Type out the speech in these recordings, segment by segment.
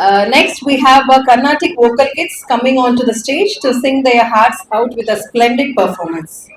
Next, we have Carnatic vocal kids coming onto the stage to sing their hearts out with a splendid performance.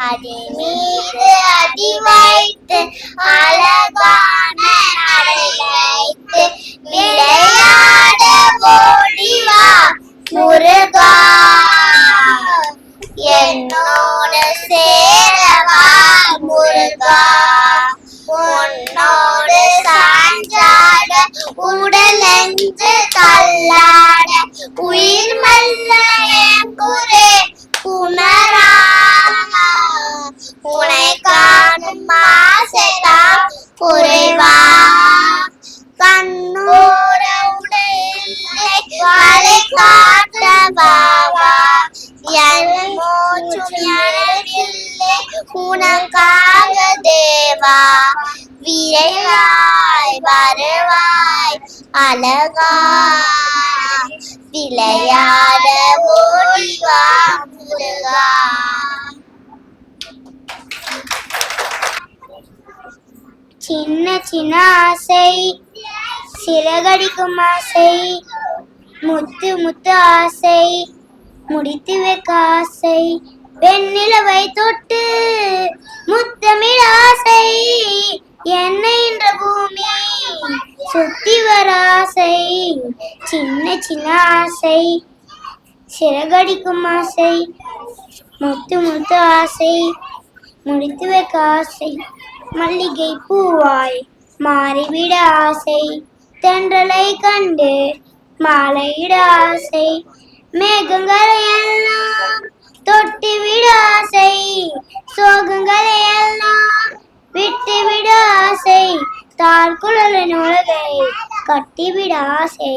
அடிமீது அடி வைத்து அழகான நடை வைத்து விளையாட ஓடிவா முருகா என்னோடு சேரவா முருகா உன்னோடு சாஞ்சாட உடலென்று தள்ளாட உயிர் மல்ல குரே குமரா உனை காணும் ஆசைதான் குறைவா கண்ணோட உடலை வலை காட்ட பாவா என் மூச்சும் எனக்கில்லை உனக்காக தேவா விரைவாய் வருவாய் அழகா விளையாட ஓடிவா முருகா. சின்ன சின்ன ஆசை சிறகடிக்கும் ஆசை முத்து முத்து ஆசை முடித்து வைக்க ஆசை வெண்ணிலவை தொட்டு முத்தமிழ் ஆசை என்னை என்ற பூமி சுத்தி வர ஆசை சின்ன சின்ன ஆசை சிறகடிக்கும் ஆசை முத்து முத்து ஆசை முடித்து வைக்க ஆசை மல்லிகை பூவாய் மாறிவிட ஆசை தென்றலை கண்டு மாலையிட ஆசை மேகங்களை எல்லாம் தொட்டுவிட ஆசை சோகங்களை எல்லாம் விட்டுவிட ஆசை தாழ்குழலின் உலகை கட்டிவிட ஆசை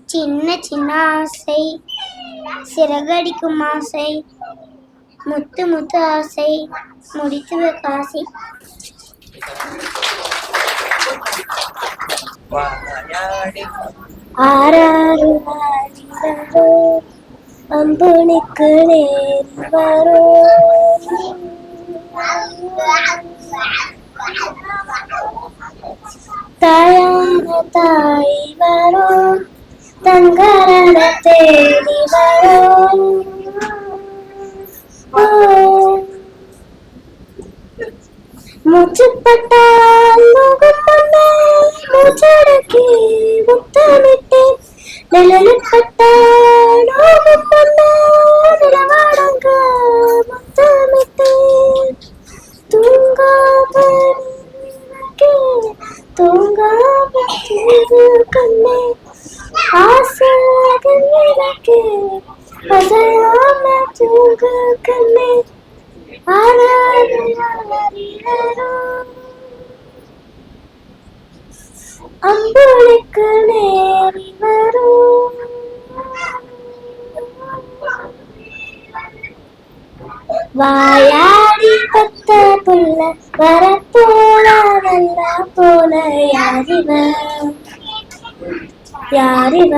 சின்ன சின்ன ஆசை சிறகடிக்கும் ஆசை முத்து முத்து ஆசை முடித்து வைக்க ஆசை. ஆறாறு வாரிவரோ அம்புனிக்கு நேரி வரோ தாயான தாய் வரோ தங்கரன தேடி வரோ மூச்சுப்பட்டால் முகம் பண்ணே மூச்சடக்கி முத்தமிட்டேன் நிழலுப்பட்டால் முகம் பண்ணே நிலவடங்க முத்தமிட்டேன் தூங்காபரிக்கே தூங்காப கண்ணே ஆசாக நிலக்கே அசையாம தூங்க கண்ணே அம்புலிக்கு நேரி வரும் வாயாடி பத்த புள்ள வரப்போல நல்லா போல யாரிவ யாரிவ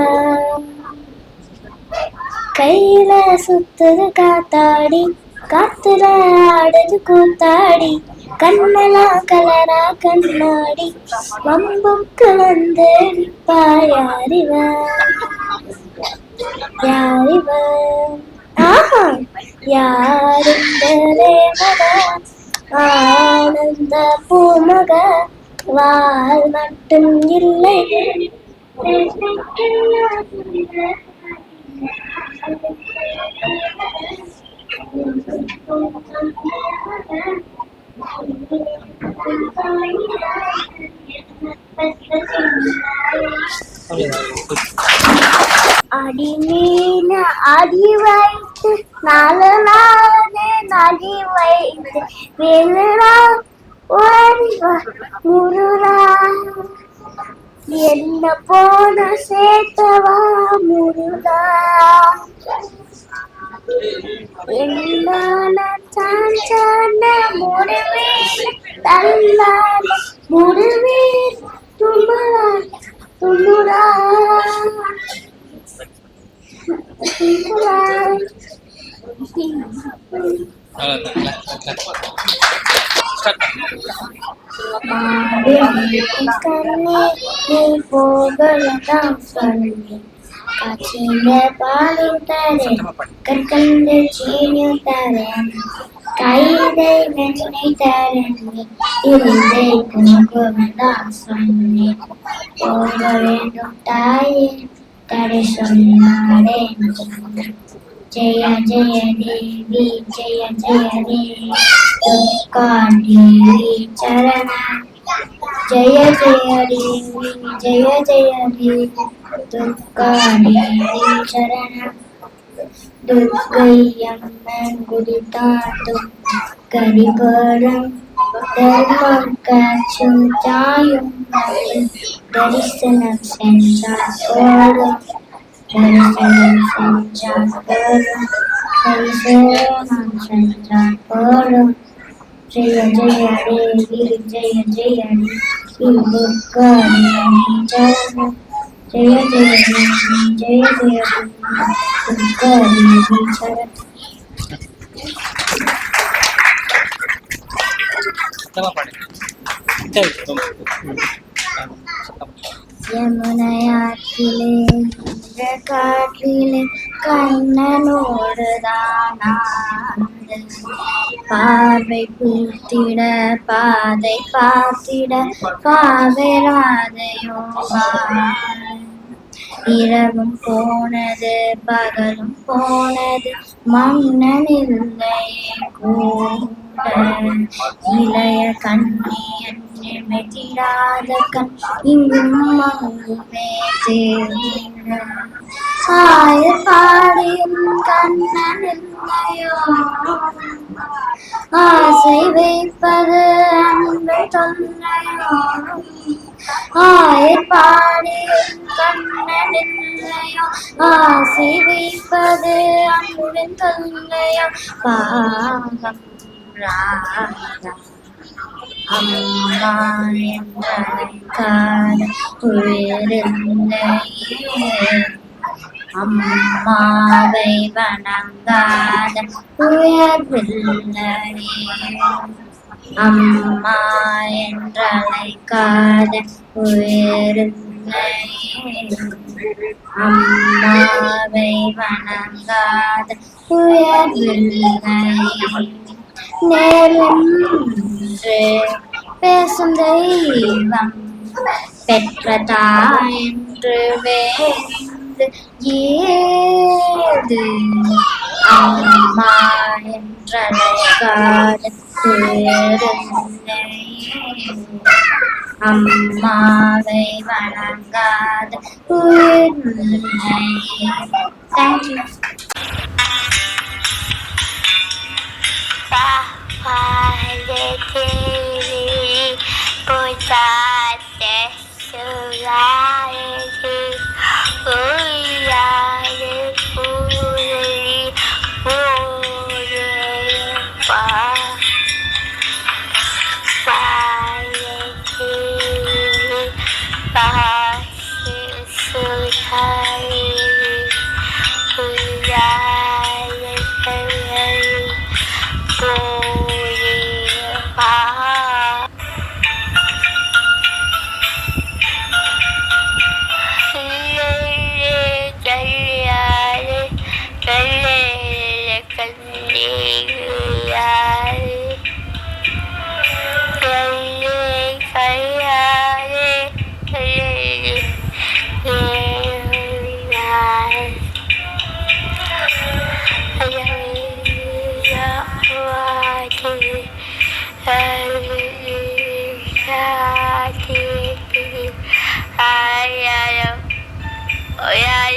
கையில சுத்துது காத்தாடி காத்துல ஆடுது கூத்தாடி கண்ணெல்லாம் கலரா கண்ணாடி வம்புக்கு வந்து நிப்பா யாரிவ யாரிவ ஆஹா யாருந்த தேவதா ஆனந்த பூமக வால் மட்டும் இல்லை அடி மீன அடி வைத்து நாலு நாளே நடி வைத்து வேலுடா ஓடிவா முருடா என்ன போன சேத்தவா முருடா என்ன சாஞ்சன முடிவேன் தள்ளாத முடிவேன் தும்முடா தும்முடா கண்ணே நீ போகலதான் சொல்லி காய்ச்சின பாலும் தரேன் கற்கண்டு சீனியும் தரேன் கைதை நெஞ்சனை தரேன் இருந்தை போகலதான் சொன்னேன் போக வேண்டும் தாயே தடை சொன்னாரே ஜெய ஜெய தேவி ஜெய ஜெய தேவி துர்கா தேவி சரண ஜெய ஜெய தேவி ஜெய ஜெய தேவி துர்கா தேவி சரண துர்கை அம்மன் குதித்தாட்டும் கரிபரம் தர்மம் காட்சும் தாயும் தரிசனம் சென்றார் போடும் தரிசனம் சென்றார் போடும் தரிசனம் சென்றார் போடும் ஜெய ஜெய தேவி ஜெய ஜெய தேவி துர்கா தேவி சரணம் ஜெய ஜெய தேவி ஜெய ஜெய தேவி துர்கா தேவி சரணம் யமுனையாற்றிலே என்ற காற்றிலே கண்ணனோடுதானாடு பார்வை பூத்திட பாதை பார்த்திட பாவைராதையோ இரவும் போனது பகலும் போனது மன்னனில்லை கூட இளைய கண்ணி நிமித்திடாத கண் இங்கும் அங்குமே தேட ஆய பாடியும் கண்ணனில்லையோ ஆசை வைப்பது அன்பு தொல்லையோ ஆயப்பாடியும் கண்ணனில்லையோ ஆசை வைப்பது அன்பின் தொல்லையோ பாகம் ராதா அம்மா என்றழைக்காத உயிரில்லையே அம்மாவை வணங்காத உயர்வில்லையே அம்மா என்றழைக்காத உயர்வில்லையே அம்மாவை வணங்காத உயர்வில்லையே நேரென்று பேசும் தெய்வம் பெற்ற தாயென்று வேந்து ஏது அம்மா என்றழைக்காத உயர்வில்லையே அம்மாவை வணங்காத உயர்வில்லையே. தேங்க்யூ. Oh yeah,